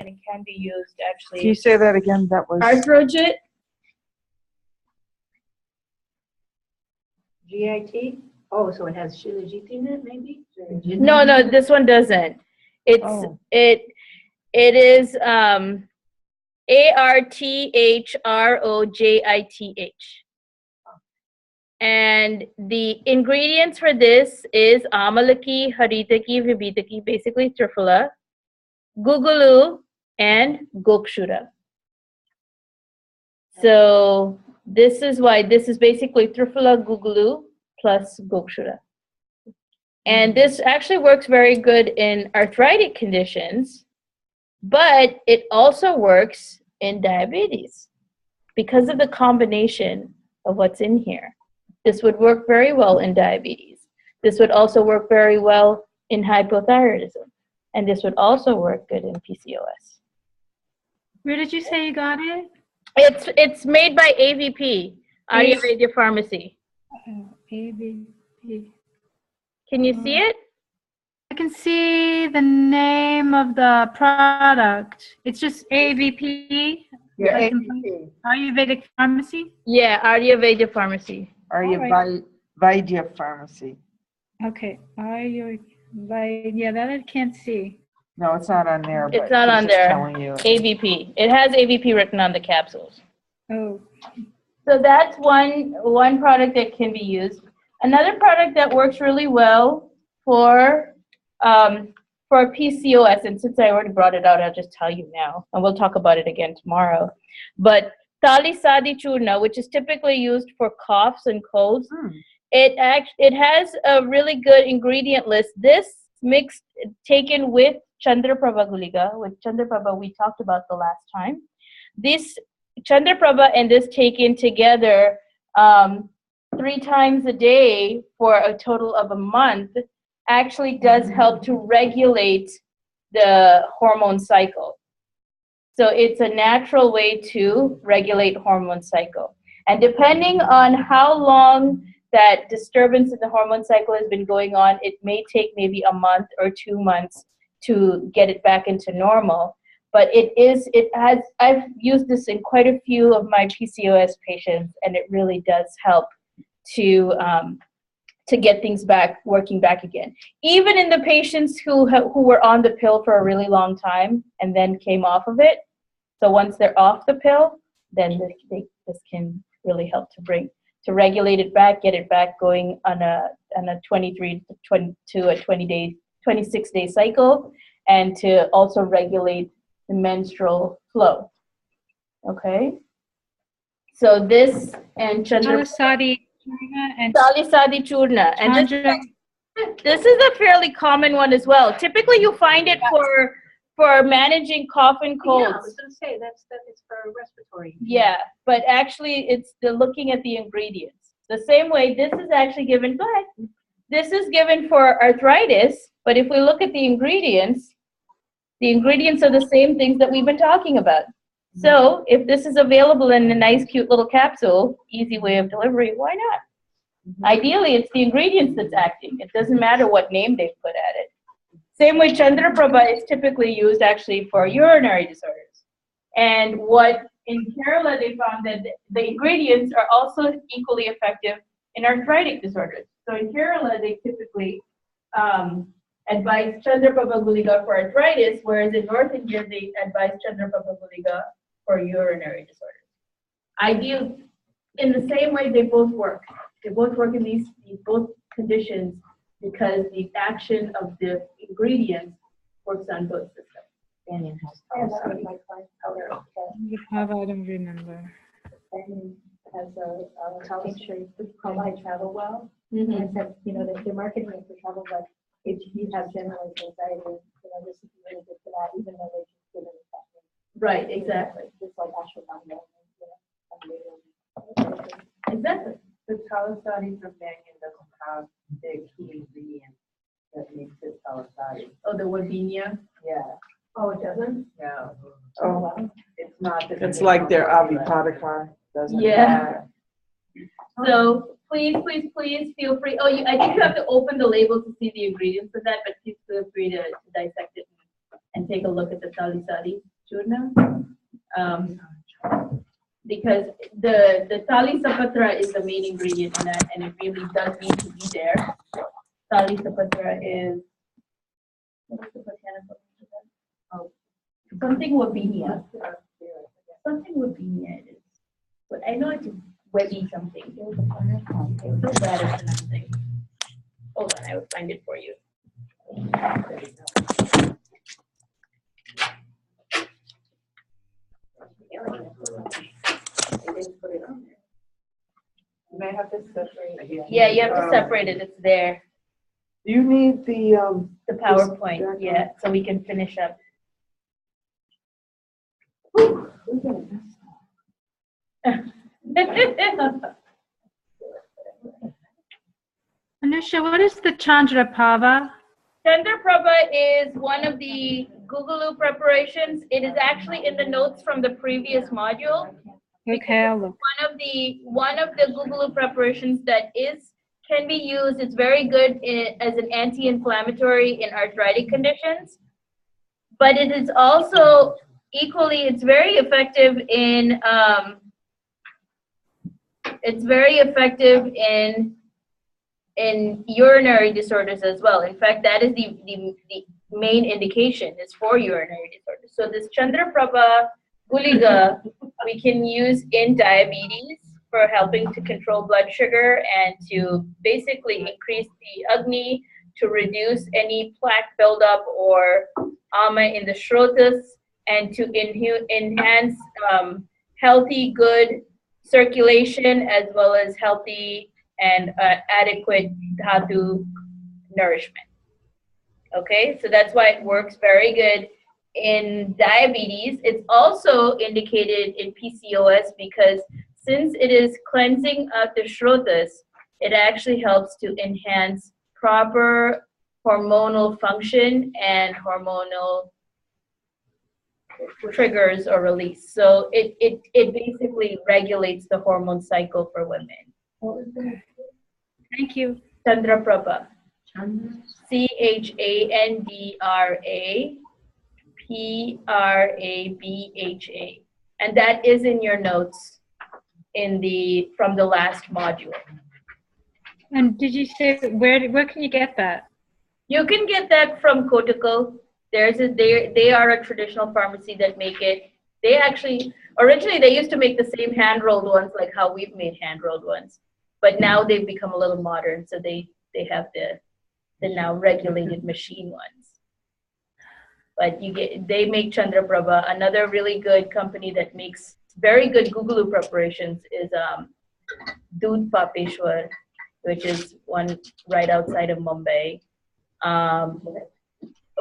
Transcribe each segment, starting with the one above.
and it can be used actually. Can you say that again? That was Arthrogit. GIT? Oh, so it has Shilajit in it, maybe? No, this one doesn't. It's Oh. it is ARTHROJITH. And the ingredients for this is amalaki, haritaki, vibhitaki, basically triphala, gugulu, and gokshura. So this is why this is basically triphala, gugulu, plus gokshura. And this actually works very good in arthritic conditions, but it also works in diabetes because of the combination of what's in here. This would work very well in diabetes. This would also work very well in hypothyroidism. And this would also work good in PCOS. Where did you say you got it? It's made by AVP, Ayurveda Pharmacy. AVP. Can you see it? I can see the name of the product. It's just AVP. Yeah, Like AVP. Ayurvedic Pharmacy? Yeah, Ayurveda Pharmacy. Ayurveda Pharmacy. Okay. Yeah, that I can't see. No, it's not on there. It's but not she's on just there. telling you. AVP. It has AVP written on the capsules. Oh. So that's one product that can be used. Another product that works really well for PCOS, and since I already brought it out, I'll just tell you now, and we'll talk about it again tomorrow. But Tali Sadi Churna, which is typically used for coughs and colds, it has a really good ingredient list. This mixed, taken with Chandraprabha Guliga, with Chandraprabha we talked about the last time. This Chandraprabha and this taken together 3 times a day for a total of a month actually does help to regulate the hormone cycle. So it's a natural way to regulate hormone cycle. And depending on how long that disturbance in the hormone cycle has been going on, it may take maybe a month or 2 months to get it back into normal. But I've used this in quite a few of my PCOS patients, and it really does help to get things working back again. Even in the patients who were on the pill for a really long time and then came off of it. So once they're off the pill, then this can really help to regulate it back, get it back going on a 23 to a 26-day cycle, and to also regulate the menstrual flow. Okay? So this and Sadi and Sadi Churna. And this is a fairly common one as well. Typically you find it for managing cough and colds. Yeah, I was going to say that's for respiratory. Yeah, but actually it's looking at the ingredients. The same way this is actually given, this is given for arthritis, but if we look at the ingredients are the same things that we've been talking about. So if this is available in a nice, cute little capsule, easy way of delivery, why not? Ideally, it's the ingredients that's acting. It doesn't matter what name they've put at it. Same way Chandraprabha is typically used actually for urinary disorders. And what in Kerala they found that the ingredients are also equally effective in arthritic disorders. So in Kerala they typically advise Chandraprabha Guliga for arthritis, whereas in North India they advise Chandraprabha Guliga for urinary disorders. Ideal, in the same way they both work. They both work in these both conditions because the action of the ingredients works on both systems. Daniel I don't remember. Has a tincture called I Travel Well. Mm-hmm. And I said, they're marketing it for travel, but if you have generalized anxiety, this is really good for that, even though they just give it a second. Right, exactly. Just like ashwagandha. Exactly. The Talisadi from Banyan doesn't have the key ingredient that makes it Talisadi. Oh, the Wabinia? Yeah. Oh, it doesn't? No. Oh, wow. It's not. The it's like their Avipadikar, doesn't it? Yeah. So please feel free. Oh, I think you have to open the label to see the ingredients of that, but please feel free to dissect it and take a look at the Talisadi. churna. Because the tali sapatra is the main ingredient in that, and it really does need to be there. Tali sapatra is, what is the botanical name of that? Oh, something wabinia. Something wabinia it is. But I know it's webby something. It was so bad at pronouncing. Hold on, I will find it for you. You may have to separate again. Yeah, you have to separate it. It's there. Do you need the, The PowerPoint, yeah, so we can finish up. Anusha, what is the Chandraprabha? Chandraprabha is one of the Googaloo preparations. It is actually in the notes from the previous module. Okay, I'll look. One of the Googaloo preparations that can be used. It's very good as an anti-inflammatory in arthritic conditions, but it is also equally. It's very effective in. It's very effective in urinary disorders as well. In fact, that is the main indication is for urinary disorders. So this Chandraprabha Guliga we can use in diabetes for helping to control blood sugar and to basically increase the Agni, to reduce any plaque buildup or ama in the shrotas, and to enhance healthy, good circulation as well as healthy and adequate dhatu nourishment. Okay, so that's why it works very good in diabetes. It's also indicated in PCOS because since it is cleansing of the shrotas, it actually helps to enhance proper hormonal function and hormonal triggers or release. So it basically regulates the hormone cycle for women. Thank you. Chandraprabha. CHANDRAPRABHA. And that is in your notes from the last module. And did you say where can you get that? You can get that from Kotakal. They are a traditional pharmacy that make it. They actually originally they used to make the same hand rolled ones like how we've made hand rolled ones, but now they've become a little modern, so they have the now regulated machine ones. But they make Chandraprabha. Another really good company that makes very good Googaloo preparations is Doodh Papeshwar, which is one right outside of Mumbai.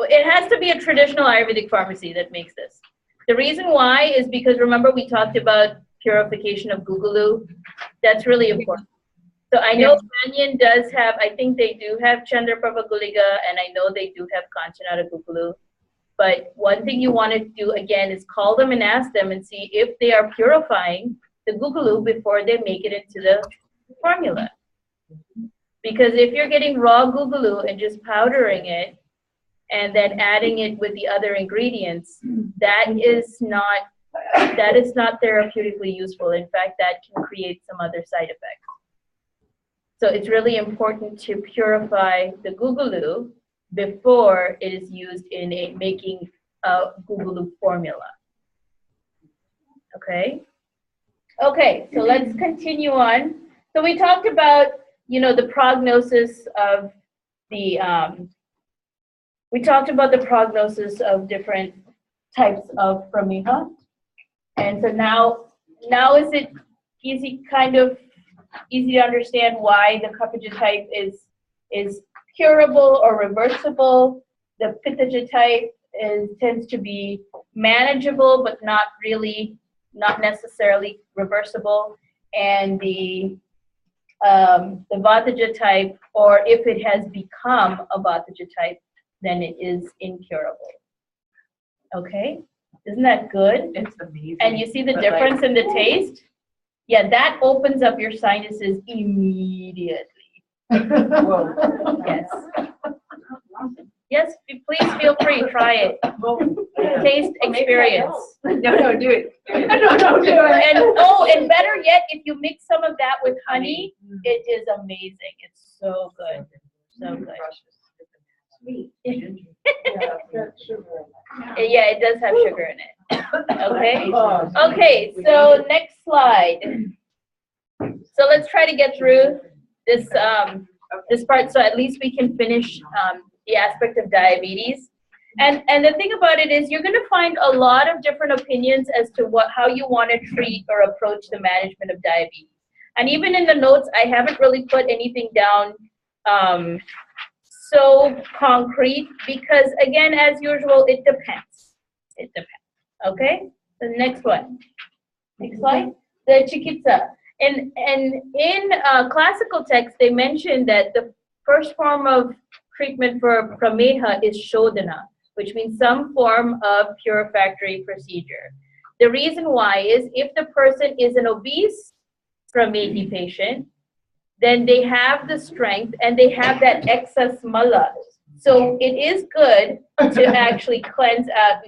It has to be a traditional Ayurvedic pharmacy that makes this. The reason why is because remember we talked about purification of Googaloo. That's really important. So I know Banyan does have, I think they do have Chandraprabha Guliga, and I know they do have Kanchanada Googaloo. But one thing you want to do again is call them and ask them and see if they are purifying the Googaloo before they make it into the formula. Because if you're getting raw Googaloo and just powdering it and then adding it with the other ingredients, that is not therapeutically useful. In fact, that can create some other side effects. So it's really important to purify the Googaloo before it is used in making a Googaloo formula. Okay? Okay, so let's continue on. So we talked about, the prognosis of different types of prameha. And so now is it easy to understand why the Kaphaja type is curable or reversible? The Pittaja type tends to be manageable, but not necessarily reversible. And the Vataja type, or if it has become a Vataja type, then it is incurable. Okay, isn't that good? It's amazing. And you see the difference in the taste? Yeah, that opens up your sinuses immediately. Whoa. Yes. Yes, please feel free, try it. Well, taste experience. No, do it. No, do it. And better yet, if you mix some of that with honey, it is amazing. It's so good. So good. Sweet. Yeah, that's sugar in it. Yeah, it does have sugar in it. Okay. Okay, so next slide. So let's try to get through this this part so at least we can finish the aspect of diabetes. And the thing about it is you're going to find a lot of different opinions as to how you want to treat or approach the management of diabetes. And even in the notes, I haven't really put anything down so concrete because, again, as usual, it depends. It depends. Okay? The next one. Next slide. The chikitsa. And in classical texts, they mention that the first form of treatment for prameha is shodhana, which means some form of purifactory procedure. The reason why is if the person is an obese pramehi patient, then they have the strength and they have that excess mala. So it is good to actually cleanse out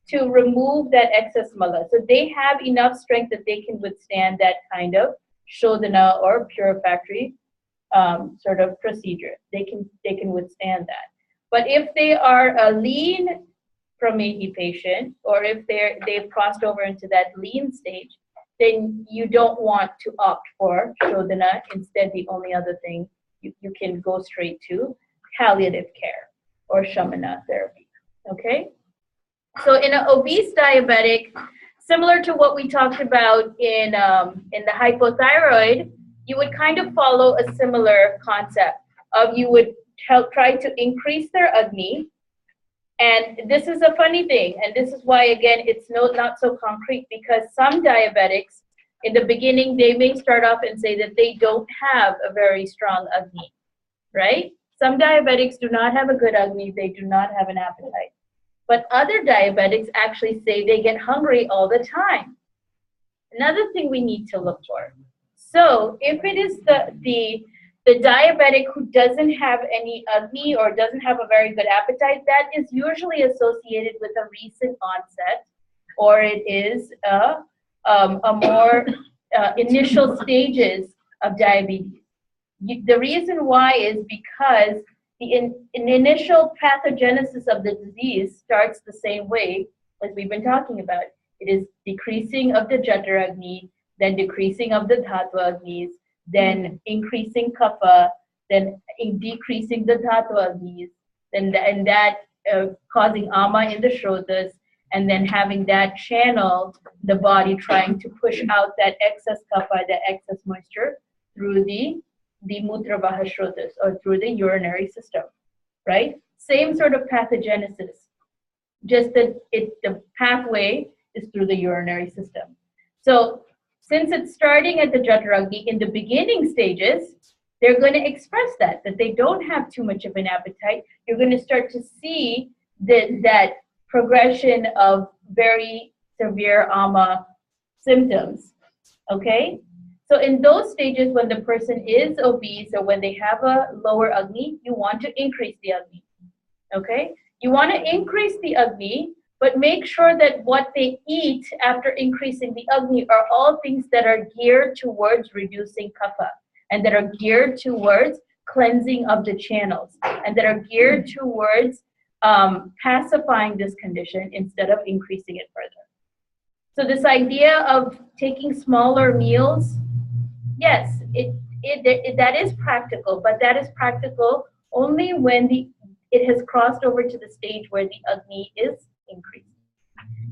to remove that excess mala. So they have enough strength that they can withstand that kind of shodhana or purifactory sort of procedure. They can withstand that. But if they are a lean pramehi patient, or if they've crossed over into that lean stage, then you don't want to opt for shodhana. Instead, the only other thing you can go straight to palliative care or shamana therapy. Okay? So in an obese diabetic, similar to what we talked about in the hypothyroid, you would kind of follow a similar concept of you would try to increase their agni. And this is a funny thing, and this is why, again, it's not so concrete, because some diabetics, in the beginning, they may start off and say that they don't have a very strong agni, right? Some diabetics do not have a good agni, they do not have an appetite. But other diabetics actually say they get hungry all the time. Another thing we need to look for. So if it is the diabetic who doesn't have any agni or doesn't have a very good appetite, that is usually associated with a recent onset, or it is a more initial stages of diabetes. The reason why is because the initial pathogenesis of the disease starts the same way as we've been talking about. It is decreasing of the Jatra Agni, then decreasing of the Dhatva Agnis, then increasing kapha, then decreasing the Dhatva Agnis, and that causing ama in the shrotas, and then having that channel the body trying to push out that excess kapha, that excess moisture through the mutravaha shrotas, or through the urinary system, right? Same sort of pathogenesis, just that the pathway is through the urinary system. So since it's starting at the Jataragni in the beginning stages, they're going to express that they don't have too much of an appetite. You're going to start to see that progression of very severe ama symptoms, okay? So in those stages, when the person is obese or when they have a lower agni, you want to increase the agni, okay? You want to increase the agni, but make sure that what they eat after increasing the agni are all things that are geared towards reducing kapha, and that are geared towards cleansing of the channels, and that are geared towards pacifying this condition instead of increasing it further. So this idea of taking smaller meals, yes, that is practical, but that is practical only when it has crossed over to the stage where the agni is increased.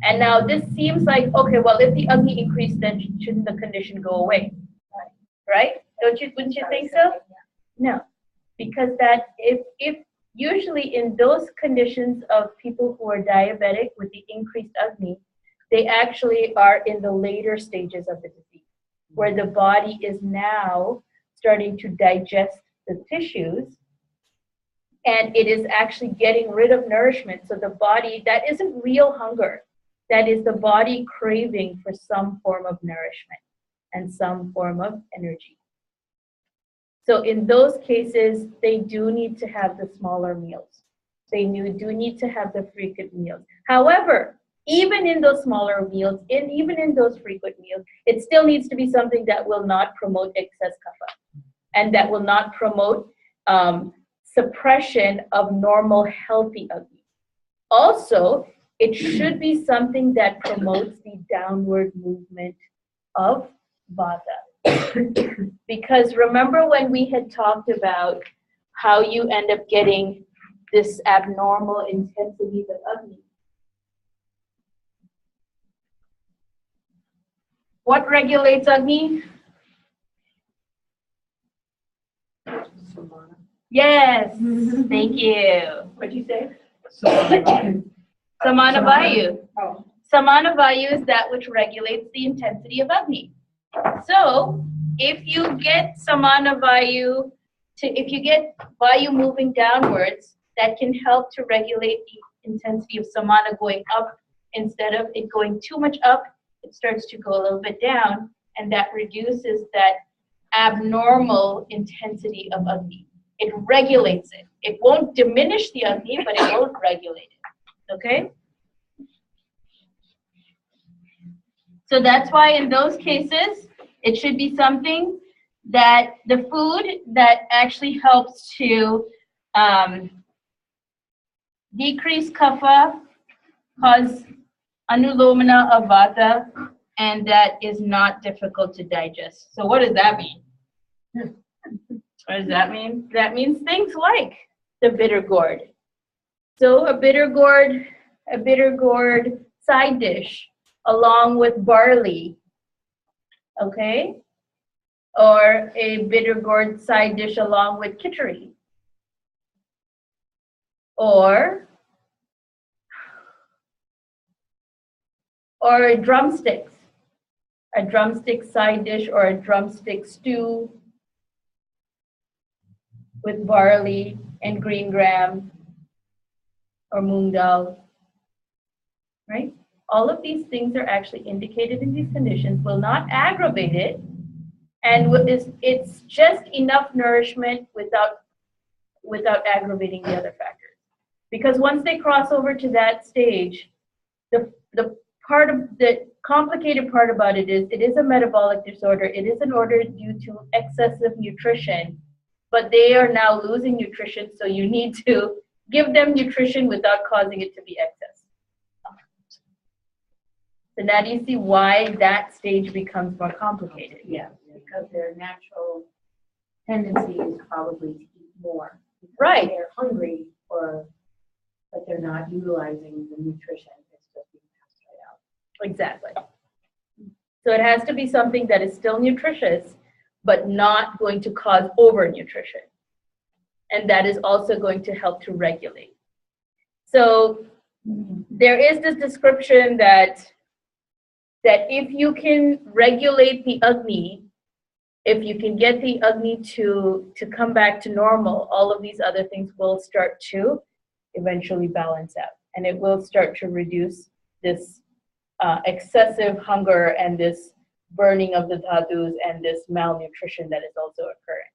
And now this seems like, okay, well, if the agni increased, then shouldn't the condition go away? Right? Wouldn't you think so? No, because that if usually in those conditions of people who are diabetic with the increased agni, they actually are in the later stages of the disease, where the body is now starting to digest the tissues, and it is actually getting rid of nourishment. So the body, that isn't real hunger. That is the body craving for some form of nourishment and some form of energy. So in those cases, they do need to have the smaller meals. They do need to have the frequent meals. However, even in those smaller meals, even in those frequent meals, it still needs to be something that will not promote excess kapha and that will not promote suppression of normal healthy Agni. Also, it should be something that promotes the downward movement of Vata. Because remember when we had talked about how you end up getting this abnormal intensity of Agni? What regulates Agni? Yes, thank you. What'd you say? Samana Vayu. Oh. Samana Vayu is that which regulates the intensity of Agni. So, if you get Samana Vayu, if you get Vayu moving downwards, that can help to regulate the intensity of Samana going up. Instead of it going too much up, it starts to go a little bit down, and that reduces that abnormal intensity of Agni. It regulates it. It won't diminish the Agni, but it will regulate it. Okay? So that's why in those cases, it should be something that the food that actually helps to decrease kapha, cause anulomana of vata, and that is not difficult to digest. So what does that mean? What does that mean? That means things like the bitter gourd. So a bitter gourd side dish along with barley, okay? Or a bitter gourd side dish along with khichdi. Or drumsticks. A drumstick side dish or a drumstick stew with barley and green gram or moong dal, right? All of these things are actually indicated in these conditions, will not aggravate it, and it's just enough nourishment without aggravating the other factors. Because once they cross over to that stage, the complicated part about it is a metabolic disorder. It is an order due to excessive nutrition, but they are now losing nutrition, so you need to give them nutrition without causing it to be excess. So now do you see why that stage becomes more complicated? Yeah, because their natural tendency is probably to eat more. Right. They're hungry, but they're not utilizing the nutrition. It's just being passed right out. Exactly. So it has to be something that is still nutritious, but not going to cause overnutrition. And that is also going to help to regulate. So there is this description that if you can regulate the Agni, if you can get the Agni to come back to normal, all of these other things will start to eventually balance out. And it will start to reduce this excessive hunger and this burning of the dhatus and this malnutrition that is also occurring.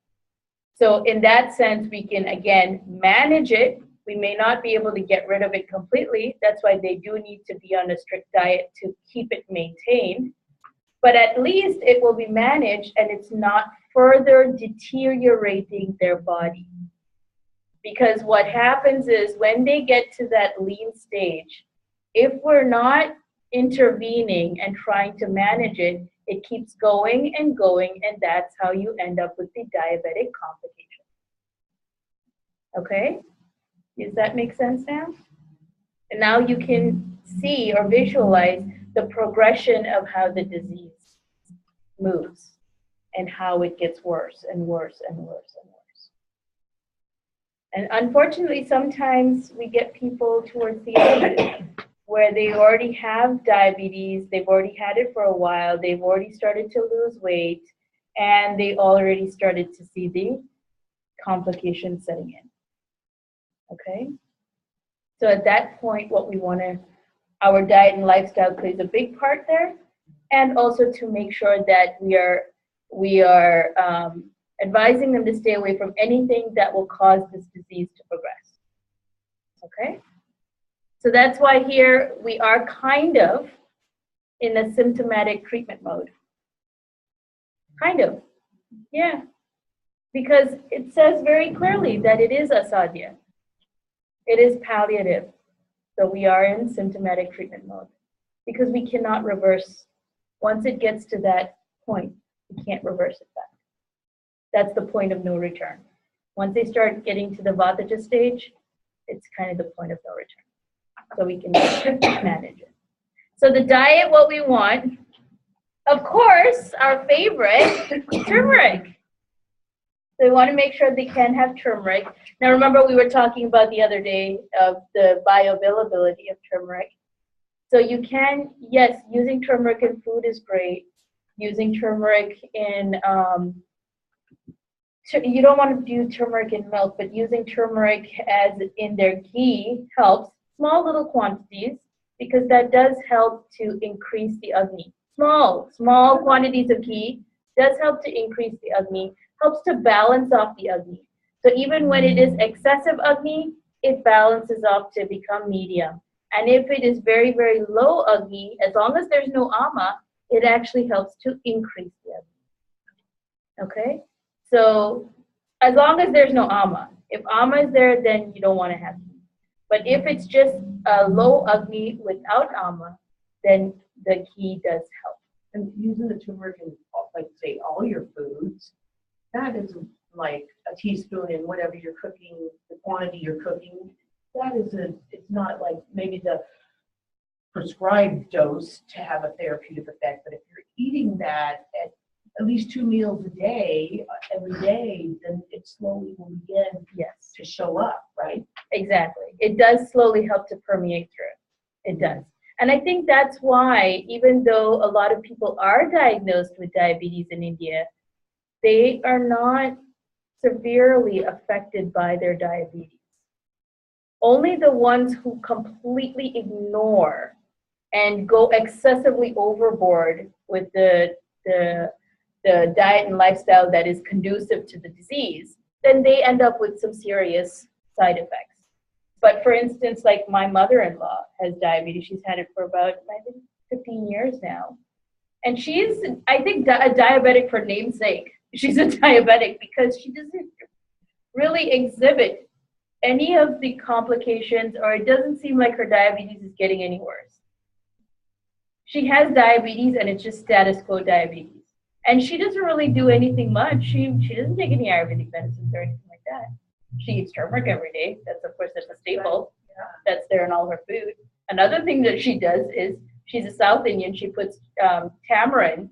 So in that sense, we can, again, manage it. We may not be able to get rid of it completely. That's why they do need to be on a strict diet to keep it maintained. But at least it will be managed and it's not further deteriorating their body. Because what happens is when they get to that lean stage, if we're not intervening and trying to manage it, it keeps going and going, and that's how you end up with the diabetic complication. Okay? Does that make sense now? And now you can see or visualize the progression of how the disease moves and how it gets worse and worse and worse and worse. And unfortunately, sometimes we get people towards the end where they already have diabetes, they've already had it for a while, they've already started to lose weight, and they already started to see the complications setting in. Okay? So at that point, what we want to, our diet and lifestyle plays a big part there, and also to make sure that we are advising them to stay away from anything that will cause this disease to progress. Okay? So that's why here we are kind of in a symptomatic treatment mode. Kind of. Yeah. Because it says very clearly that it is asadhya. It is palliative. So we are in symptomatic treatment mode because we cannot reverse. Once it gets to that point, we can't reverse it back. That's the point of no return. Once they start getting to the Vataja stage, it's kind of the point of no return. So we can manage it. So the diet, what we want, of course, our favorite, turmeric. So we want to make sure they can have turmeric. Now remember we were talking about the other day of the bioavailability of turmeric. So you can, yes, using turmeric in food is great. Using turmeric in, you don't want to do turmeric in milk, but using turmeric as in their ghee helps. Small little quantities, because that does help to increase the agni. Small quantities of ghee does help to increase the agni, helps to balance off the agni. So even when it is excessive agni, it balances off to become medium. And if it is very, very low agni, as long as there's no ama, it actually helps to increase the agni. Okay? So as long as there's no ama. If ama is there, then you don't want to have ghee. But if it's just a low agni without ama, then the ghee does help. And using the turmeric in, like, say, all your foods, that is like a teaspoon in whatever you're cooking, the quantity you're cooking. That is it's not like maybe the prescribed dose to have a therapeutic effect, but if you're eating that at least 2 meals a day, every day, then it slowly will begin to show up, right? Exactly. It does slowly help to permeate through. It does. And I think that's why, even though a lot of people are diagnosed with diabetes in India, they are not severely affected by their diabetes. Only the ones who completely ignore and go excessively overboard with the diet and lifestyle that is conducive to the disease, then they end up with some serious side effects. But for instance, like my mother-in-law has diabetes. She's had it for about, I think, 15 years now. And she's, I think, a diabetic for namesake. She's a diabetic because she doesn't really exhibit any of the complications, or it doesn't seem like her diabetes is getting any worse. She has diabetes and it's just status quo diabetes. And she doesn't really do anything much. She doesn't take any Ayurvedic medicines or anything like that. She eats turmeric every day. That's, of course, that's a staple. That's there in all her food. Another thing that she does is, she's a South Indian, she puts tamarind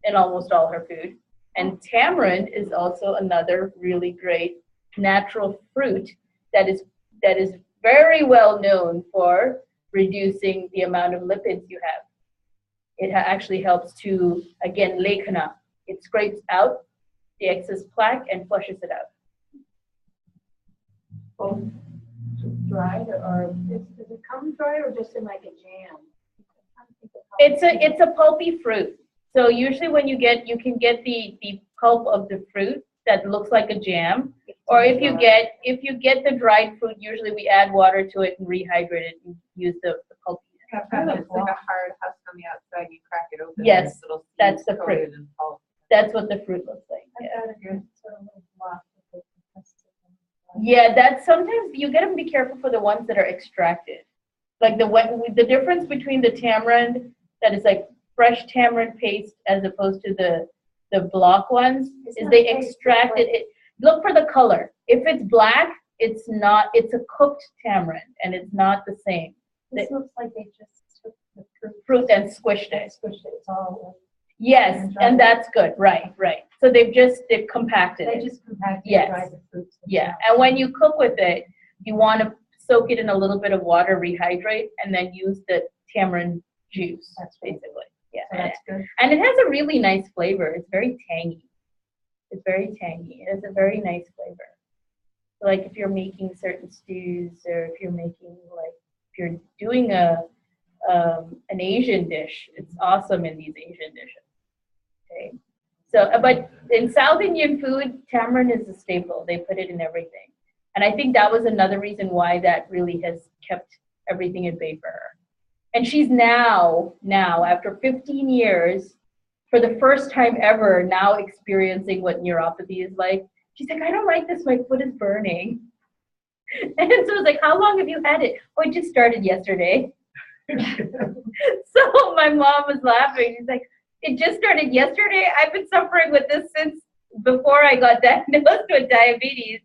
in almost all her food. And tamarind is also another really great natural fruit that is very well known for reducing the amount of lipids you have. It actually helps to, again, lekhana. It scrapes out the excess plaque and flushes it out. Both dried, or does it come dry or just in like a jam? It's a pulpy fruit. So usually when you can get the pulp of the fruit that looks like a jam, or if you get the dried fruit, usually we add water to it and rehydrate it and use the pulp. Yeah, it's like a hard husk on the outside. You crack it open. Yes, little that's seeds the fruit. coated in pulp. That's what the fruit looks like. I Yeah. got a good sort of like block with the Yeah, that's sometimes you gotta be careful for the ones that are extracted. Like the difference between the tamarind that is like fresh tamarind paste as opposed to the block ones is they extract it. Look for the color. If it's black, it's not. It's a cooked tamarind, and it's not the same. This looks like they just took the Fruit and squished it. It's all. Yes, and that's good. Right. So they've compacted They it. just compacted Yes. dried the fruits. Yeah, and when you cook with it, you want to soak it in a little bit of water, rehydrate, and then use the tamarind juice. That's basically. Yeah, So that's good. and it has a really nice flavor. It's very tangy. It's very tangy. It has a very nice flavor. Like if you're making certain stews, or if you're making if you're doing an Asian dish, it's awesome in these Asian dishes. Okay, so but in South Indian food, tamarind is a staple. They put it in everything, And I think that was another reason why that really has kept everything at bay for her. And she's now, after 15 years, for the first time ever, now experiencing what neuropathy is like. She's like, I don't like this, my foot is burning. And so I was like, how long have you had it? Oh, it just started yesterday. So my mom was laughing. She's like, it just started yesterday? I've been suffering with this since before I got diagnosed with diabetes,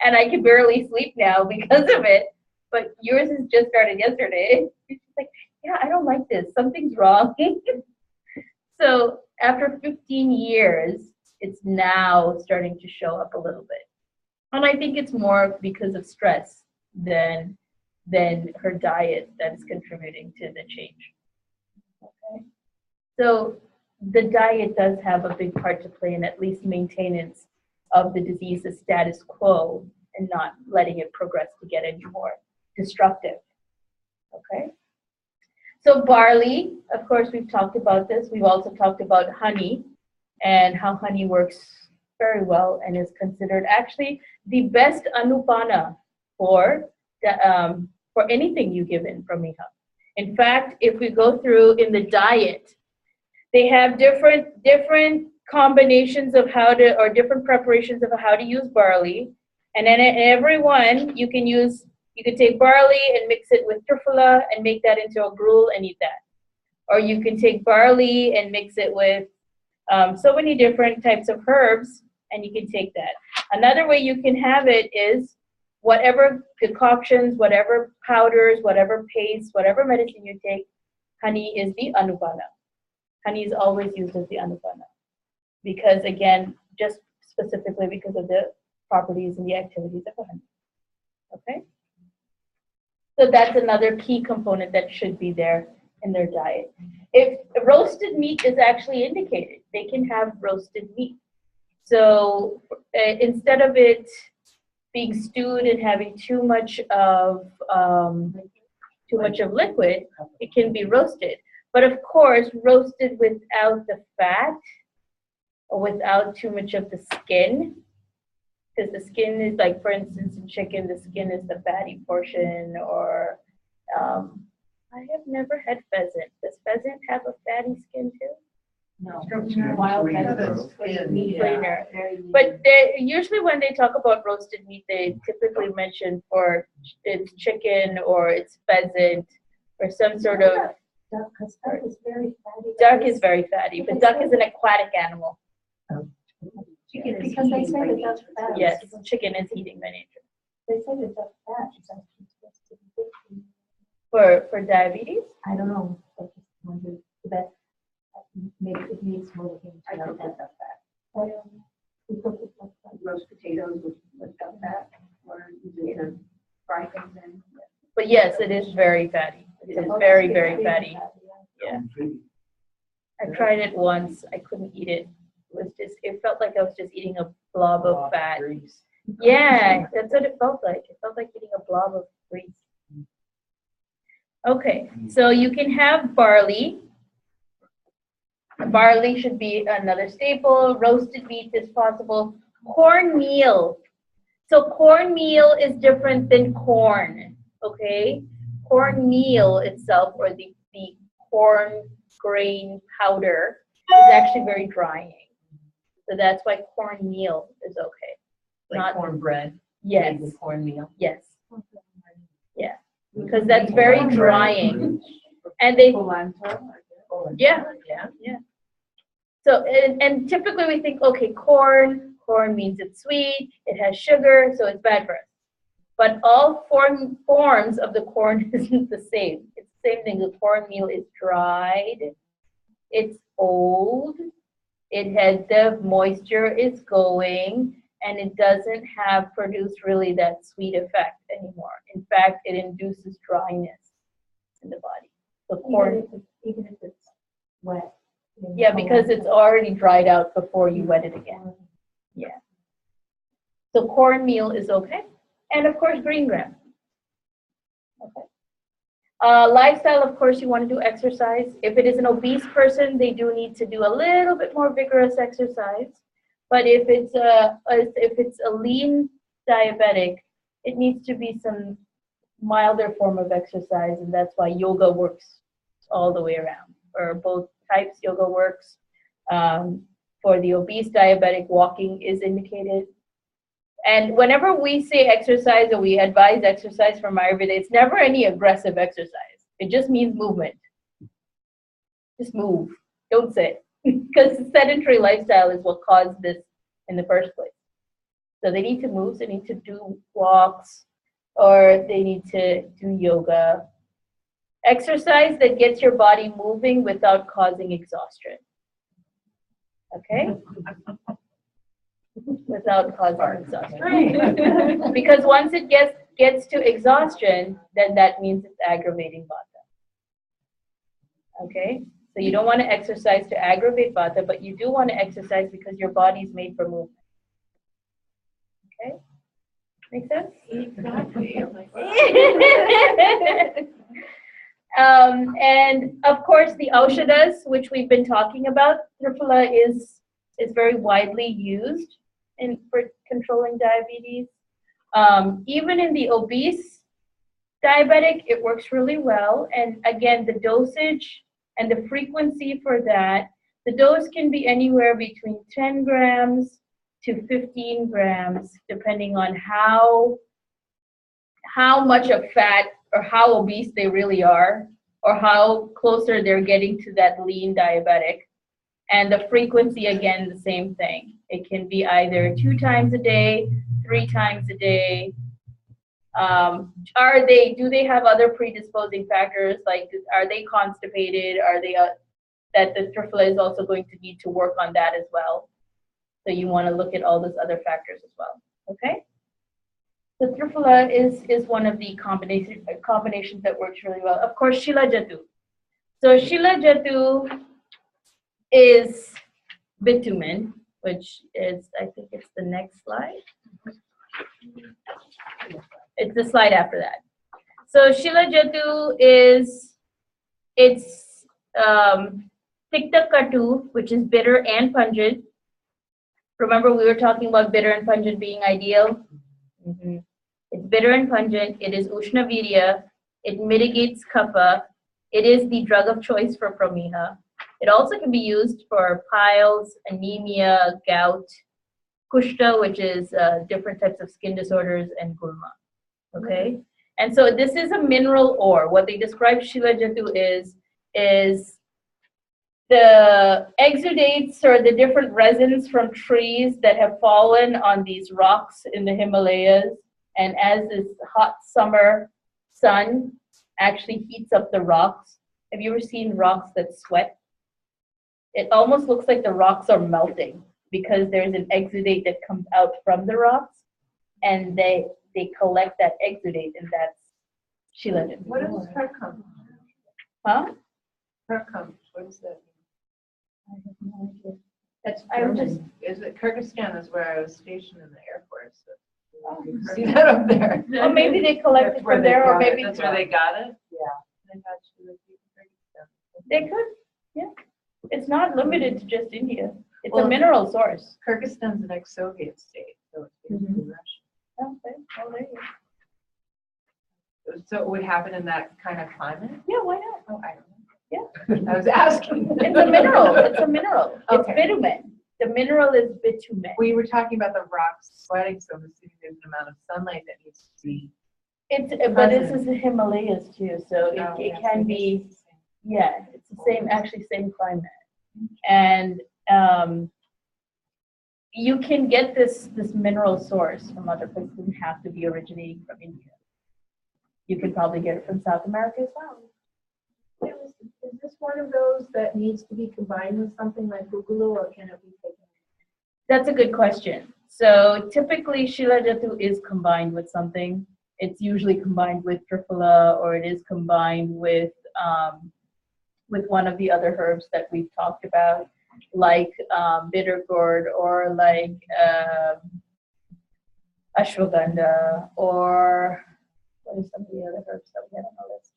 and I can barely sleep now because of it. But yours has just started yesterday. She's like, yeah, I don't like this. Something's wrong. So after 15 years, it's now starting to show up a little bit. And I think it's more because of stress than her diet that is contributing to the change. Okay. So the diet does have a big part to play in at least maintenance of the disease's status quo and not letting it progress to get any more destructive. Okay. So barley, of course, we've talked about this. We've also talked about honey and how honey works very well and is considered actually the best anupana for anything you give in from Miha. In fact, if we go through in the diet, they have different combinations of or different preparations of how to use barley. And then in every one, you can take barley and mix it with trufala and make that into a gruel and eat that. Or you can take barley and mix it with so many different types of herbs, and you can take that. Another way you can have it is whatever decoctions, whatever powders, whatever paste, whatever medicine you take, honey is the anupana. Honey is always used as the anupana. Because again, just specifically because of the properties and the activities of honey. Okay? So that's another key component that should be there in their diet. If roasted meat is actually indicated, they can have roasted meat. So instead of it being stewed and having too much of liquid, it can be roasted. But of course, roasted without the fat or without too much of the skin. Because the skin is like, for instance, in chicken, the skin is the fatty portion, or I have never had pheasant. Does pheasant have a fatty skin too? No. Wild pheasant. Sweetener. But usually when they talk about roasted meat, they typically mention for it's chicken or it's pheasant or some sort of. Duck, because duck is very fatty. Duck is very fatty, but duck is an aquatic animal. Chicken is because they say the duck fat. Yes, chicken is eating by nature. They say the duck fat is actually supposed to be good For diabetes? I don't know, but just wondered that it makes more of him. I cook with duck fat. We cook with duck fat. Roast potatoes with duck fat, or usually to fry things in. But yes, it is very fatty. It is very, very fatty. Yeah. I tried it once. I couldn't eat it. It felt like I was just eating a blob of fat. Yeah, that's what it felt like. It felt like eating a blob of grease. Okay, so you can have barley. Barley should be another staple. Roasted meat is possible. Cornmeal. So cornmeal is different than corn, okay? Cornmeal itself, or the corn grain powder, is actually very drying. So that's why cornmeal is okay. Like cornbread. Yes. Made with cornmeal. Yes. Yeah. Because that's very drying. And they, yeah. So, and typically we think, okay, corn means it's sweet, it has sugar, so it's bad for us. But all forms of the corn isn't the same. It's the same thing. The cornmeal is dried, it's old, it has the moisture is going, and it doesn't have produced really that sweet effect anymore. In fact, it induces dryness in the body. So corn, Even if it's wet. yeah, because it's already dried out before you wet it again. Yeah. So cornmeal is okay. And of course, green gram. Okay. Lifestyle, of course, you want to do exercise. If it is an obese person, they do need to do a little bit more vigorous exercise. But if it's a lean diabetic, it needs to be some milder form of exercise, and that's why yoga works all the way around. For both types, yoga works. For the obese diabetic, walking is indicated. And whenever we say exercise or we advise exercise from Ayurveda, it's never any aggressive exercise. It just means movement. Just move. Don't sit. Because the sedentary lifestyle is what caused this in the first place. So they need to move. They need to do walks, or they need to do yoga. Exercise that gets your body moving without causing exhaustion. Okay? Without causing exhaustion. Because once it gets to exhaustion, then that means it's aggravating vata. Okay? So you don't want to exercise to aggravate vata, but you do want to exercise because your body is made for movement. Okay? Make sense? Exactly. And of course, the aushadas, which we've been talking about, Triphala is very widely used for controlling diabetes. Even in the obese diabetic, it works really well. And again, the dosage and the frequency for that, the dose can be anywhere between 10 grams to 15 grams, depending on how much of fat or how obese they really are, or how closer they're getting to that lean diabetic. And the frequency, again, the same thing. It can be either 2 times a day, 3 times a day. Do they have other predisposing factors? Like, are they constipated? Are they, that the Triphala is also going to need to work on that as well. So you want to look at all those other factors as well, okay? The Triphala is one of the combinations that works really well. Of course, Shila Jatu. So Shila Jatu is bitumen, which is, I think it's the next slide. It's the slide after that. So Shila Jatu it's Tikta Katu, which is bitter and pungent. Remember, we were talking about bitter and pungent being ideal? Mm-hmm. It's bitter and pungent. It is Ushna Virya. It mitigates kapha. It is the drug of choice for Prameha. It also can be used for piles, anemia, gout, kushta, which is different types of skin disorders, and gulma. Okay? And so this is a mineral ore. What they describe Shila Jatu is the exudates or the different resins from trees that have fallen on these rocks in the Himalayas. And as this hot summer sun actually heats up the rocks, have you ever seen rocks that sweat? It almost looks like the rocks are melting because there's an exudate that comes out from the rocks, and they collect that exudate, and that's Shila Jatu. What is Karkam? Huh? Karkam, what is that? I have no idea. That's I would just Is it Kyrgyzstan is where I was stationed in the Air Force. So you Oh. see that up there. Well, maybe they collected That's where from they there, or got it. maybe That's where they got it? Yeah. I thought she was in Kyrgyzstan. they could. Yeah, it's not limited to just India. It's Well, a mineral source. Kyrgyzstan's an ex-Soviet state, so it's basically Russian. Okay, well, there you go. So it would happen in that kind of climate? Yeah, why not? Oh, I don't know. Yeah. I was asking. It's a mineral. It's a mineral. Okay. It's bitumen. The mineral is bitumen. We were talking about the rocks sweating, so I'm assuming there's an amount of sunlight that needs to be. But this is the Himalayas too, so it Oh, it yeah, can so be. it's the same. Yeah, it's the same, actually same climate. And you can get this mineral source from other places. It doesn't have to be originating from India. You can probably get it from South America as well. Is this one of those that needs to be combined with something like Boogaloo, or can it be taken? That's a good question. So typically Shila Jatu is combined with something. It's usually combined with Triphala, or it is combined with one of the other herbs that we've talked about, like bitter gourd, or like ashwagandha, or what are some of the other herbs that we have on the list?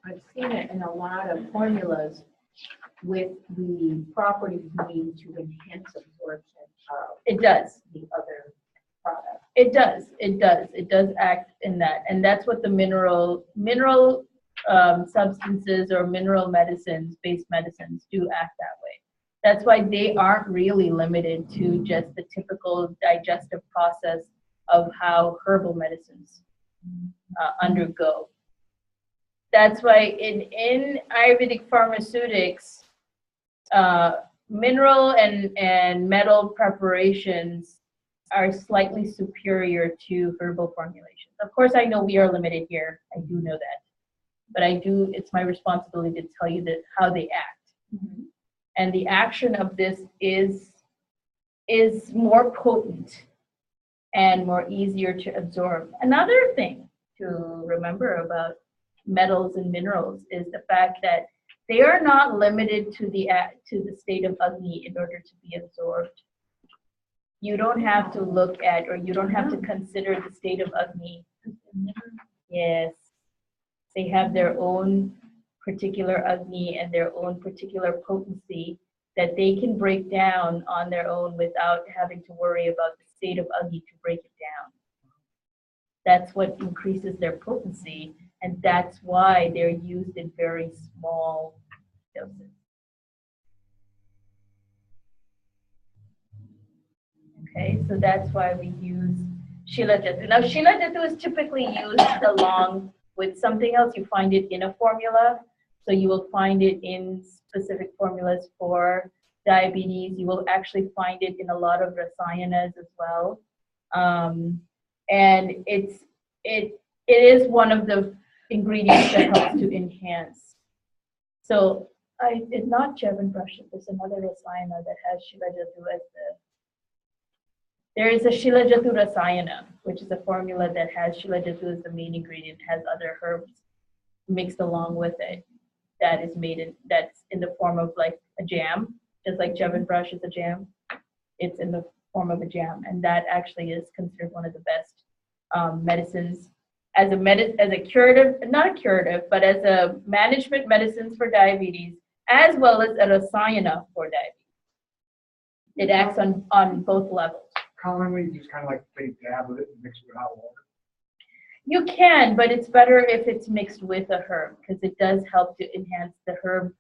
I've seen it in a lot of formulas with the properties needed to enhance absorption. It does. the other product. It does. It does act in that, and that's what the mineral substances or mineral medicines, based medicines, do act that way. That's why they aren't really limited to just the typical digestive process of how herbal medicines undergo. That's why in Ayurvedic pharmaceutics, mineral and metal preparations are slightly superior to herbal formulations. Of course, I know we are limited here. I do know that. But it's my responsibility to tell you that how they act. And the action of this is more potent and more easier to absorb. Another thing to remember about metals and minerals is the fact that they are not limited to the state of Agni in order to be absorbed. You don't have to look at, or you don't have to consider the state of Agni. Yes. They have their own particular Agni and their own particular potency that they can break down on their own without having to worry about the state of Agni to break it down. That's what increases their potency, and that's why they're used in very small doses. Okay, so that's why we use Shilajatu. Now, Shilajatu is typically used along with something else. You find it in a formula. So you will find it in specific formulas for diabetes. You will actually find it in a lot of rasayanas as well. And it is one of the ingredients that helps to enhance. So it's not Chyawanprash. There's another rasayana that has Shilajatu as there is a Shilajatu rasayana, which is a formula that has Shilajatu as the main ingredient, has other herbs mixed along with it. That's in the form of like a jam, just like Chyawanprash is a jam. It's in the form of a jam, and that actually is considered one of the best medicines as a curative, not a curative, but as a management medicines for diabetes, as well as a rasayana for diabetes. It acts on both levels. Commonly, just kind of like they dab with it and mix it with hot water. You can, but it's better if it's mixed with a herb, because it does help to enhance the herb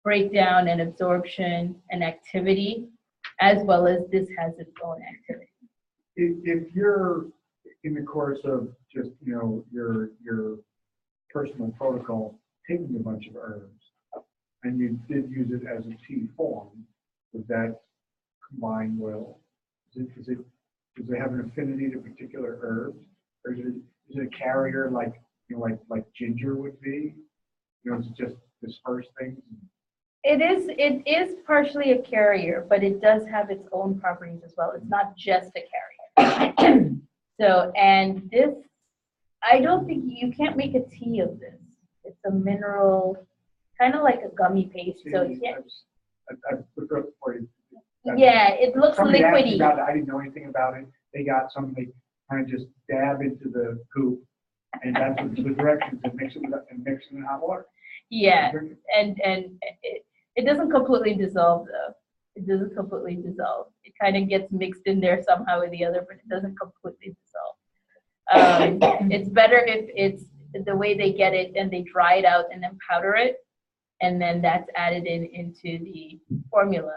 breakdown and absorption and activity, as well as this has its own activity. If you're in the course of just, your personal protocol, taking a bunch of herbs, and you did use it as a tea form, would that combine well? Does it have an affinity to particular herbs, or is it a carrier like ginger would be? Is it just disperse things? It is partially a carrier, but it does have its own properties as well. It's not just a carrier. So, and this, I don't think you can't make a tea of this. It's a mineral, kind of like a gummy paste. So it can't. I've looked up for you. Yeah, it looks Somebody asked me liquidy. about it. I didn't know anything about it. They got something, kind of just dab into the goop, and that's what the directions, and mix it in hot water. Yeah, and it doesn't completely dissolve though. It doesn't completely dissolve. It kind of gets mixed in there somehow or the other, but it doesn't completely dissolve. It's better if it's the way they get it and they dry it out and then powder it, and then that's added into the formula.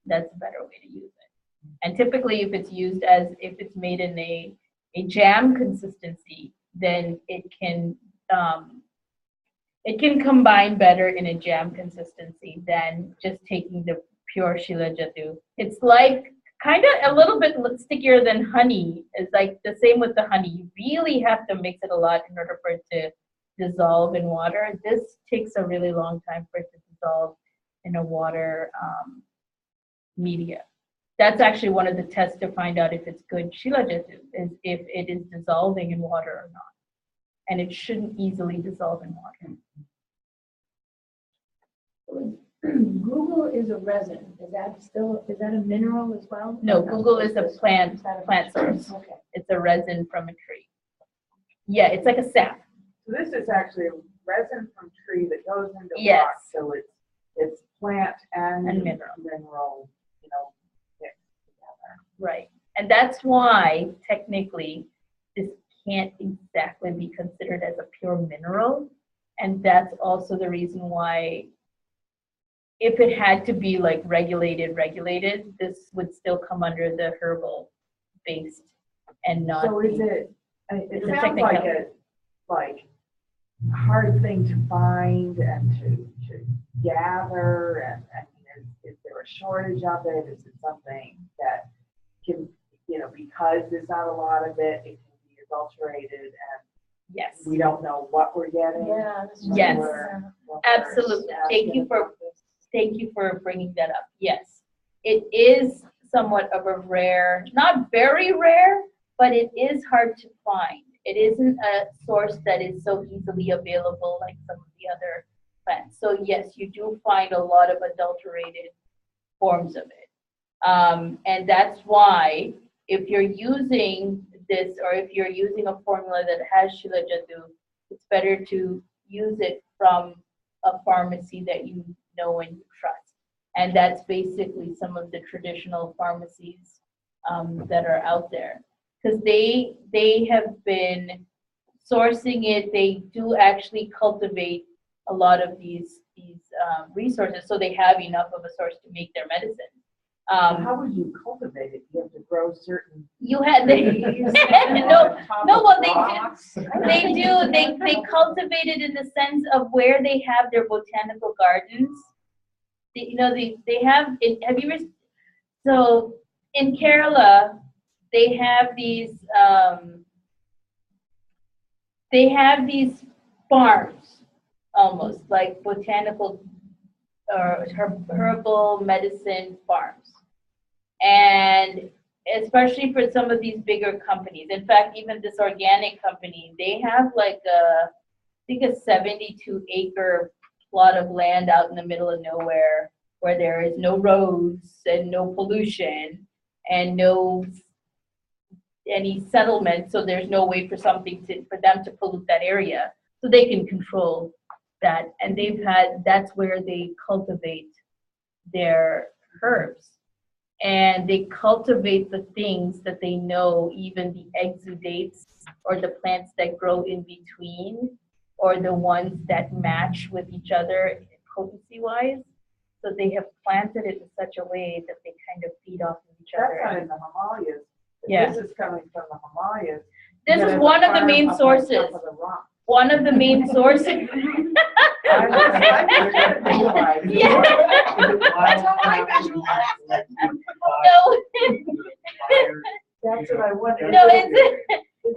That's a better way to use it. And typically, if it's made in a jam consistency, then it can combine better in a jam consistency than just taking the pure Shilajatu. It's like kind of a little bit stickier than honey. It's like the same with the honey. You really have to mix it a lot in order for it to dissolve in water. This takes a really long time for it to dissolve in a water media. That's actually one of the tests to find out if it's good Shilajatu, is if it is dissolving in water or not. And it shouldn't easily dissolve in water. Google is a resin. Is that a mineral as well? No, Google is a plant source. Okay. It's a resin from a tree. Yeah, it's like a sap. So this is actually a resin from tree that goes into Yes. rock, so it's it's plant and And mineral. mineral, mixed together. Right. And that's why technically this can't exactly be considered as a pure mineral. And that's also the reason why if it had to be like regulated, this would still come under the herbal based and not. So is the- it It's a sounds like technicality. a hard thing to find and to gather and is there a shortage of it? Is it something that can, because there's not a lot of it, it can be adulterated and Yes. we don't know what we're getting? Yeah. when Yes. when we're Absolutely. Thank asking you for- about this? Thank you for bringing that up. Yes, it is somewhat of a rare, not very rare, but it is hard to find. It isn't a source that is so easily available like some of the other plants. So yes, you do find a lot of adulterated forms of it. And that's why if you're using this or if you're using a formula that has Shilajit, it's better to use it from a pharmacy that you know and you trust. And that's basically some of the traditional pharmacies that are out there. Because they have been sourcing it, they do actually cultivate a lot of these resources, so they have enough of a source to make their medicine. How would you cultivate it? You have to grow certain You had trees no, on top no, of well, they rocks? they cultivate it in the sense of where they have their botanical gardens. They have it. Have you ever? So in Kerala, they have these farms, almost like botanical or herbal medicine farms, and especially for some of these bigger companies. In fact, even this organic company, they have like I think a 72-acre plot of land out in the middle of nowhere where there is no roads and no pollution and no any settlement, so there's no way for them to pollute that area, so they can control that. And that's where they cultivate their herbs. And they cultivate the things that they know, even the exudates or the plants that grow in between or the ones that match with each other potency-wise. So they have planted it in such a way that they kind of feed off of each That's other. not in the Himalayas. Yeah. This is coming from the Himalayas. This But is as a one of the farm main up on sources. top of the rock. One of the main sources. I just visualize it. Yeah. That's how I visualize it. No, That's what I wanted. no,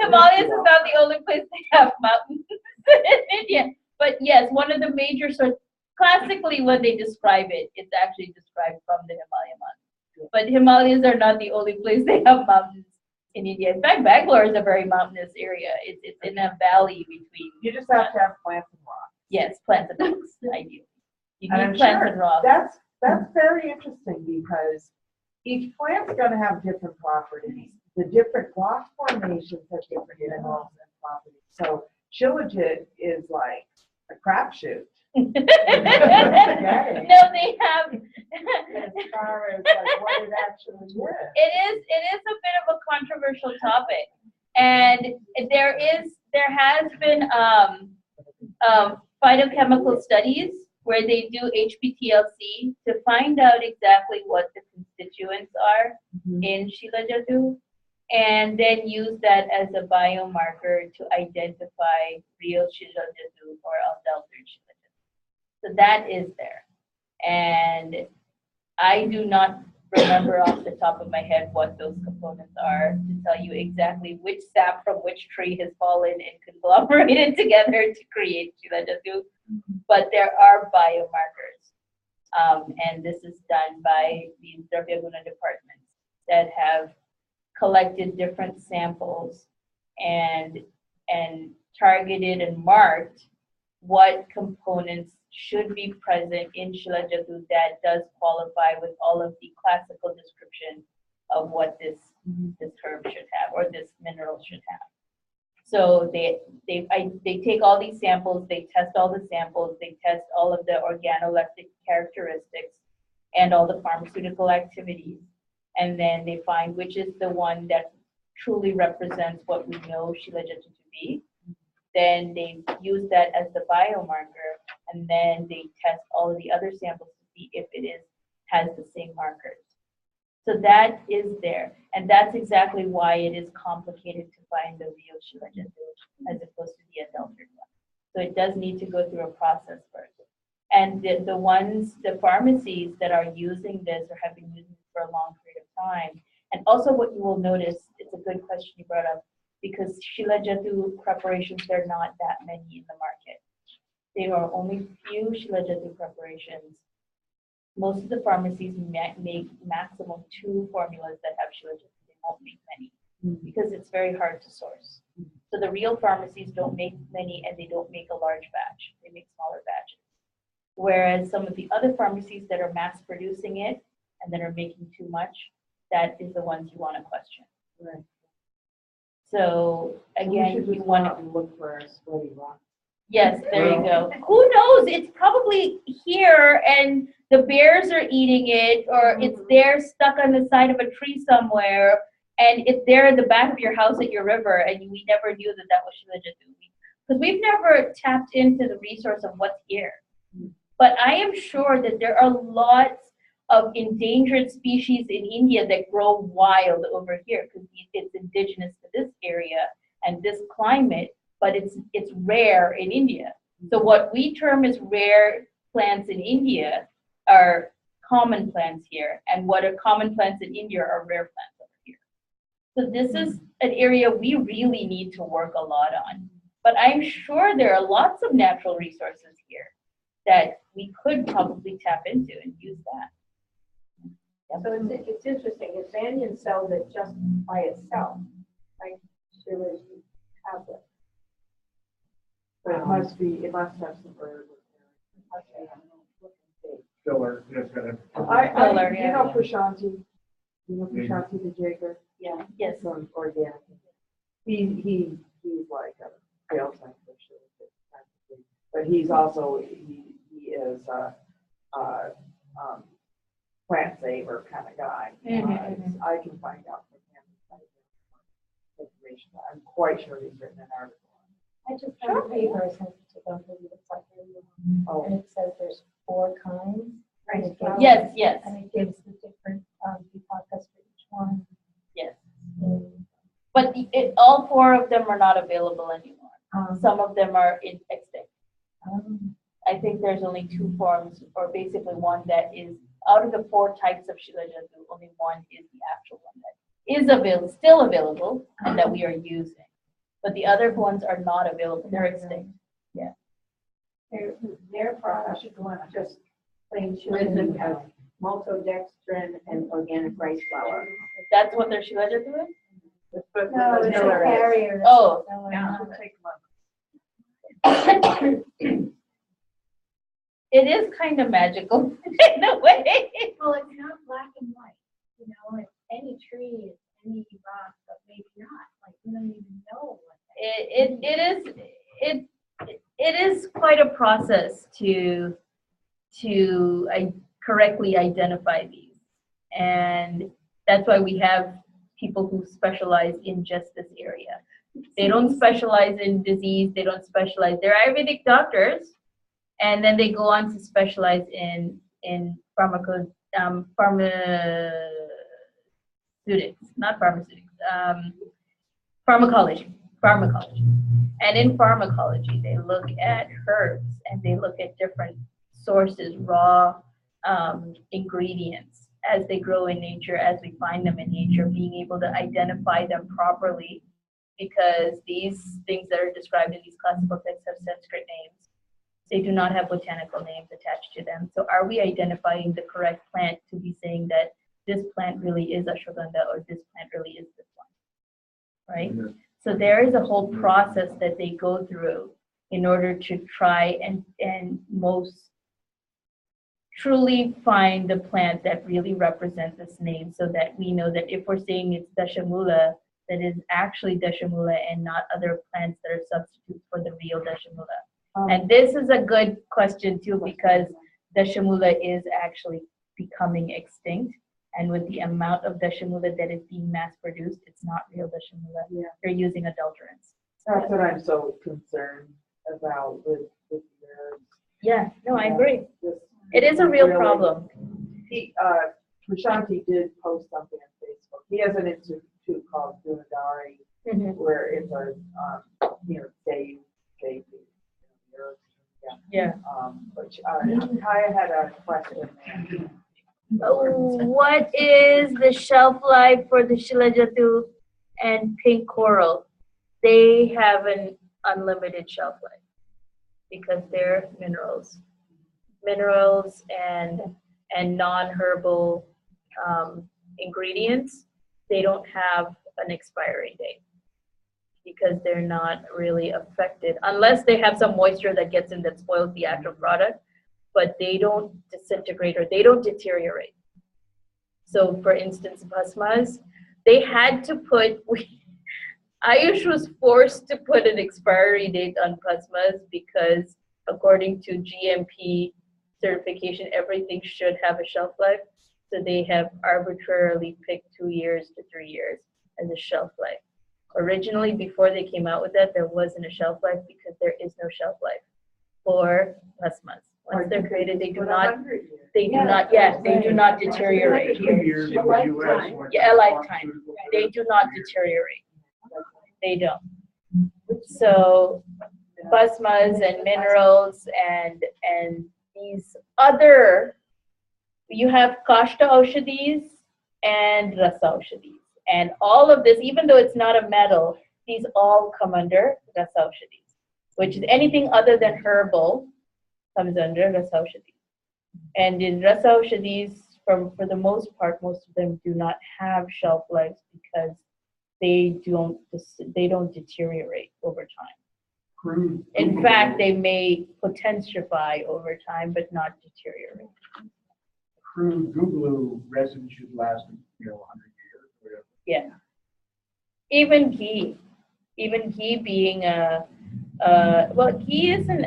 Himalayas is not the only place they have mountains in India. But yes, one of the major sources. Classically, when they describe it, it's actually described from the Himalayan mountains. But Himalayas are not the only place they have mountains in India. In fact, Bangalore is a very mountainous area. It's in a valley between. You just have to have plants and rocks. Yes, plants and rocks, ideally. You And need I'm plants sure and rocks. That's very interesting because each plant's gonna have different properties. The different rock formations have different minerals and properties. So Shilajit is like a crapshoot. No, they have. As far as like what it actually is. It is a bit of a controversial topic, and there has been phytochemical studies where they do HPTLC to find out exactly what the constituents are in Shilajit, and then use that as a biomarker to identify real Shilajit or unadulterated Shilajit. So that is there, and I do not remember off the top of my head what those components are to tell you exactly which sap from which tree has fallen and conglomerated together to create Shilajit, but there are biomarkers, and this is done by the Dravyaguna departments that have collected different samples and targeted and marked what components should be present in Shilajit that does qualify with all of the classical description of what this herb should have or this mineral should have. So they take all these samples, they test all the samples, they test all of the organoleptic characteristics and all the pharmaceutical activities. And then they find which is the one that truly represents what we know Shilajit to be. Then they use that as the biomarker, and then they test all of the other samples to see if it has the same markers. So that is there, and that's exactly why it is complicated to find the real Shilajit as opposed to the adulterated one. So it does need to go through a process first. And the pharmacies that are using this or have been using it for a long period of time, and also what you will notice, it's a good question you brought up, because Shilajit preparations, there are not that many in the market. There are only few Shilajit preparations. Most of the pharmacies make maximum 2 formulas that have Shilajit. They won't make many because it's very hard to source. So the real pharmacies don't make many, and they don't make a large batch. They make smaller batches. Whereas some of the other pharmacies that are mass producing it and that are making too much, that is the ones you want to question. Right. So again, you you want want to look for a sweaty rock. yes, there you go. Who knows? It's probably here and the bears are eating it, or it's there stuck on the side of a tree somewhere, and it's there in the back of your house at your river, and we never knew that was Shilajit. Because we've never tapped into the resource of what's here. But I am sure that there are lots of endangered species in India that grow wild over here because it's indigenous to this area and this climate, but it's rare in India. So what we term as rare plants in India are common plants here, and what are common plants in India are rare plants over here. So this is an area we really need to work a lot on. But I'm sure there are lots of natural resources here that we could probably tap into and use that. So it's interesting, if Banyan sells it just by itself, like Shilajit tablet. But it must have some herb. Filler, yes, got it. Filler, You yeah. know Prashanti? You know Prashanti the Jager? Yeah. Yes. From organic. He's like a sales psychologist, but he's also he is a plant saver kind of guy. I can find out from him information. I'm quite sure he's written an article. I just found a paper I sent to them, maybe it's like, and it says there's 4 kinds. And it gives- Yes, yes, And it gives the different vipakas for each one. yes. And, But all 4 of them are not available anymore. Some of them are extinct. I think there's only 2 forms, or basically one that is, out of the 4 types of Shilajit, only one is the actual one that is still available, and that we are using. But the other ones are not available, they're extinct. Yeah. Their product just plain Shilajit has maltodextrin and organic rice flour. That's what their Shilajit is? No, it's a Filler is. carrier. Oh. Yeah. It is kind of magical in a way. Well, it's not black and white, you know, it's any tree, it's any rock, but maybe not, like, we don't even know what It is quite a process to correctly identify these, and that's why we have people who specialize in just this area. They don't specialize in disease. They don't specialize. They're Ayurvedic doctors, and then they go on to specialize in pharmaceutics, not pharmaceutics, pharmacology. And in pharmacology, they look at herbs and they look at different sources, raw ingredients as they grow in nature, as we find them in nature, being able to identify them properly, because these things that are described in these classical texts have Sanskrit names. They do not have botanical names attached to them. So are we identifying the correct plant to be saying that this plant really is ashwagandha or this plant really is this one, right? Yeah. So there is a whole process that they go through in order to try and most truly find the plant that really represents this name, so that we know that if we're saying it's Dashamula, that is actually Dashamula and not other plants that are substitutes for the real Dashamula? And this is a good question too, because Dashamula is actually becoming extinct. And with the amount of Dashamula that is being mass produced, it's not real Dashamula. Yeah. They're using adulterants. That's what I'm so concerned about with herbs. Yeah, no, I agree. Just It is a real really- problem. He, Prashanti did post something on Facebook. He has an institute called Gunadari, Mhm. where it's a, save the herbs. Yeah. But Kaya had a question. What is the shelf life for the Shilajatu and pink coral? They have an unlimited shelf life because they're minerals. Minerals and non-herbal ingredients, they don't have an expiry date because they're not really affected unless they have some moisture that gets in that spoils the actual product, but they don't disintegrate or they don't deteriorate. So for instance, bhasmas, they had to put, Ayush was forced to put an expiry date on bhasmas because according to GMP certification, everything should have a shelf life. So they have arbitrarily picked 2 years to 3 years as a shelf life. Originally, before they came out with that, there wasn't a shelf life because there is no shelf life for bhasmas. Once they're created, they do not deteriorate. 2 years in the US. Yeah, a lifetime. They do not deteriorate. They don't. So bhasmas and minerals and these other, you have kashta aushadis and rasa aushadis. And all of this, even though it's not a metal, these all come under rasa aushadis, which is anything other than herbal comes under rasa aushadis. And in rasa aushadis, for the most part, most of them do not have shelf lives because they don't deteriorate over time. In fact, they may potentiify over time, but not deteriorate. Crude Googloo resin should last, 100 years. Whatever. Yeah. Even ghee being ghee is an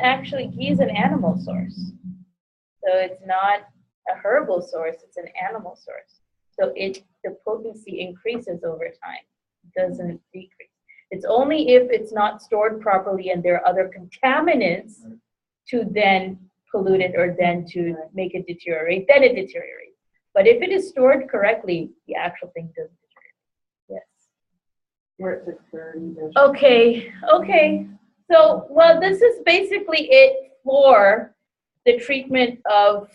animal source. So it's not a herbal source, it's an animal source. So the potency increases over time, it doesn't decrease. It's only if it's not stored properly and there are other contaminants to then pollute it or then to make it deteriorate, then it deteriorates. But if it is stored correctly, the actual thing doesn't deteriorate. Yes. We're at 6:30. Okay. So, well, this is basically it for the treatment of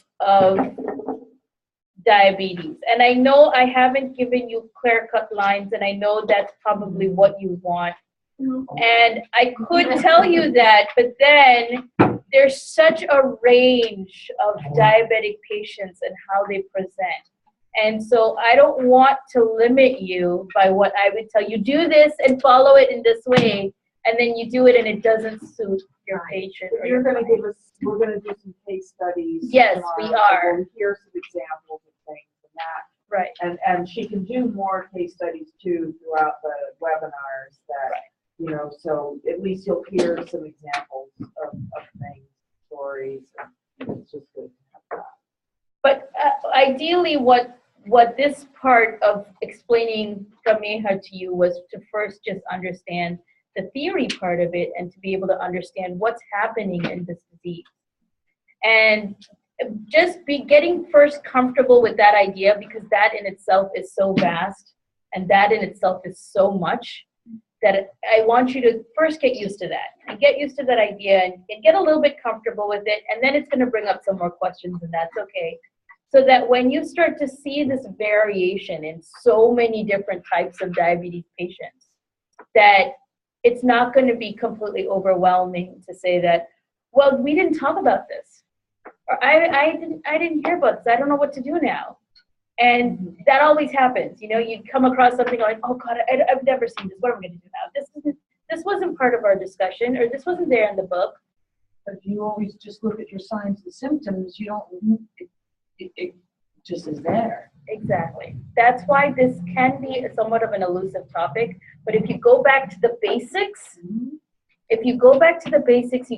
diabetes. And I know I haven't given you clear-cut lines, and I know that's probably what you want. And I could tell you that, but then there's such a range of diabetic patients and how they present. And so I don't want to limit you by what I would tell you. Do this and follow it in this way, and then you do it and it doesn't suit your patient. Or You're going to we're going to do some case studies. Yes, tomorrow, we so are. we'll hear some examples of things and that. Right. And she can do more case studies too throughout the webinars that, so at least you'll hear some examples of things, stories, and it's just good to have that. But ideally, what this part of explaining Prameha to you was to first just understand the theory part of it and to be able to understand what's happening in this disease. And just be getting first comfortable with that idea, because that in itself is so vast and that in itself is so much that I want you to first get used to that and get used to that idea and get a little bit comfortable with it. And then it's going to bring up some more questions, and that's okay. So that when you start to see this variation in so many different types of diabetes patients, that it's not going to be completely overwhelming to say that, well, we didn't talk about this, or I didn't hear about this. I don't know what to do now. And that always happens. You come across something like, oh God, I've never seen this. What am I going to do now? This wasn't part of our discussion, or this wasn't there in the book. But if you always just look at your signs and symptoms, you don't, just is there. Exactly. That's why this can be somewhat of an elusive topic, but if you go back to the basics, you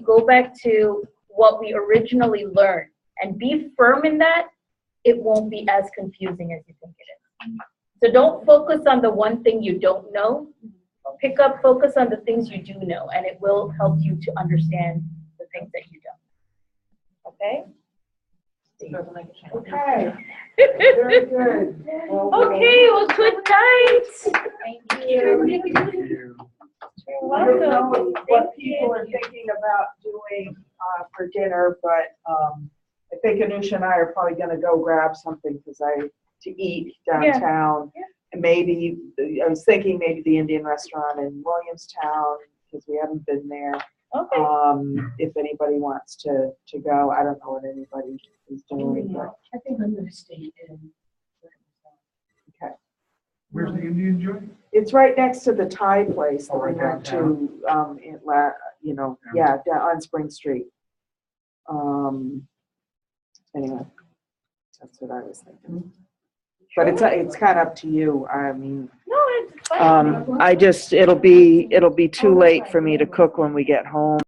go back to what we originally learned and be firm in that, it won't be as confusing as you think it is. So don't focus on the one thing you don't know. Focus on the things you do know, and it will help you to understand the things that you don't. Okay? Okay, very good. Okay, well, good night. Thank you. You're I don't know welcome. what people are thinking about doing for dinner, but I think Anusha and I are probably gonna go grab something to eat downtown. Yeah. And maybe, I was thinking maybe the Indian restaurant in Williamstown, because we haven't been there. Okay. If anybody wants to go, I don't know what anybody is doing, but, I think I'm gonna stay in. okay. Where's the Indian joint? It's right next to the Thai place that Oh, we right went to, down on Spring Street. Anyway, that's what I was thinking. But it's kind of up to you. I mean, No, it's fine. it'll be too late for me to cook when we get home.